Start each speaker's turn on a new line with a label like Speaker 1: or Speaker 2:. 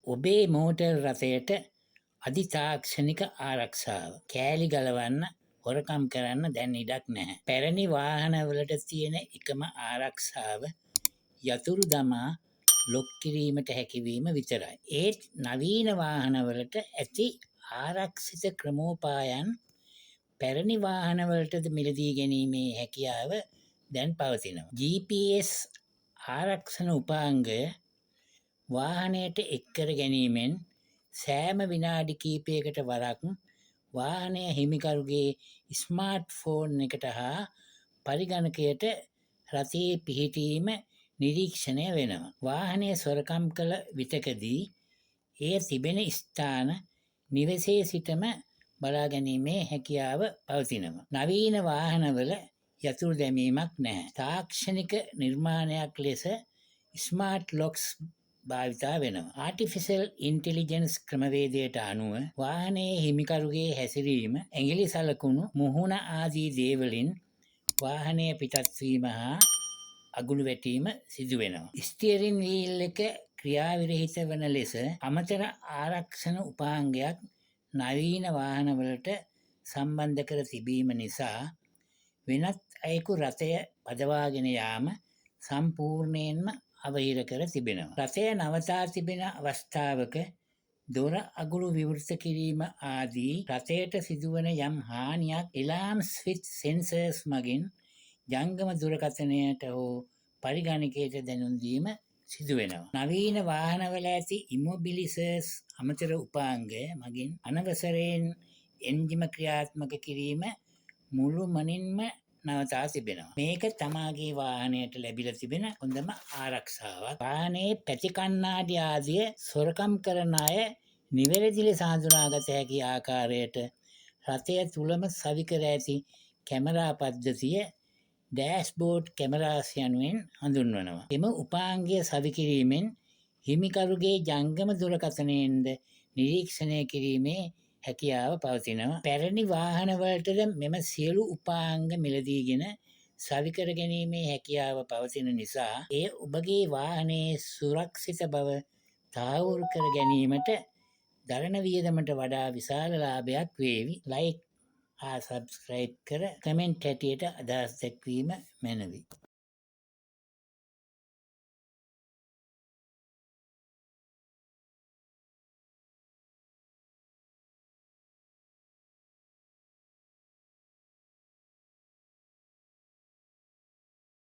Speaker 1: ඔබේ මෝටර් රථයට අධිතාක්ෂණික ආරක්ෂාව. කෑලි ගලවන්න හොරකම් කරන්න දැන් ඉඩක් නැහැ. පැරණි වාහනවලට තියෙන එකම ආරක්ෂාව යතුරු දමා ලොක් කිරීමට හැකිවීම විතරයි. ඒත් නවීන වාහනවලට ඇති ආරක්ෂිත ක්‍රමෝපායන් පැරණි වාහනවලටද මිලදී ගැනීමේ හැකියාව දැන් පවතිනවා. GPS ආරක්ෂණ උපාංගය වාහනයට එක්කර ගැනීමෙන් සෑම විනාඩි කීපයකට වරක් වාහනය හිමිකරුගේ ස්මාර්ට් ෆෝන් එකට හා පරිගණකයට රථයේ පිහිටීම නිරීක්ෂණය වෙනවා. වාහනය සොරකම් කළ විටකදී එය තිබෙන ස්ථාන නිවසේ සිටම බලා ගැනීමේ හැකියාව පවතිනවා. නවීන වාහනවල යතුරු දැමීමක් නැහැ. තාක්ෂණික නිර්මාණයක් ලෙස ස්මාර්ට් ලොක්ස් භාවිතා වෙනවා. ආටිෆිෂල් ඉන්ටෙලිජන්ස් ක්‍රමවේදයට අනුව වාහනයේ හිමිකරුගේ හැසිරීම, ඇඟිලි සලකුණු, මුහුණ ආදී දේවලින් වාහනය පිටත්වීම හා අගුළු වැටීම සිදු වෙනවා. ස්ටියරින් වීල් එක ක්‍රියාවිරහිත වන ලෙස අමතර ආරක්ෂණ උපාංගයක් නවීන වාහනවලට සම්බන්ධ කර තිබීම නිසා වෙනත් අයෙකු රථය පදවාගෙන යාම සම්පූර්ණයෙන්ම අවහිර කර තිබෙනවා. රථය නවතා තිබෙන අවස්ථාවක දොර අගුළු විවෘත කිරීම ආදී රථයට සිදුවන යම් හානියක් එලාම් ස්විච් සෙන්සර්ස් මගින් ජංගම දුරකථනයට හෝ පරිගණකයට දැනුම් දීම සිදු වෙනවා. නවීන වාහනවල ඇති ඉමොබිලිසර්ස් අමතර උපාංගය මගින් අනවසරයෙන් එන්ජිම ක්‍රියාත්මක කිරීම මුළුමනින්ම නවතා තිබෙනවා. මේක තමාගේ වාහනයට ලැබිලා තිබෙන හොඳම ආරක්ෂාවක්. වාහනයේ පැති කණ්ණාඩි ආදිය සොරකම් කරන අය නිවැරදි ලෙස හඳුනාගත හැකි ආකාරයට රථය තුලම සවිකර ඇති කැමරා පද්ධතිය ඩෑෂ්බෝඩ් කැමරාස් යනුවෙන් හඳුන්වනවා. එම උපාංගය සවිකිරීමෙන් හිමිකරුගේ ජංගම දුරකථනයෙන්ද නිරීක්ෂණය කිරීමේ හැකියාව පවතිනවා. පැරණි වාහනවලටද මෙම සියලු උපාංග මිලදීගෙන සවිකර ගැනීමේ හැකියාව පවතින නිසා එය ඔබගේ වාහනයේ සුරක්ෂිත බව තහවුරු කර ගැනීමට දරණ වියදමට වඩා විශාල ලාභයක් වේවි. ලයික් හා සබ්ස්ක්‍රයිබ් කර කමෙන්ට් හැටියට අදහස් දැක්වීම මැනවි.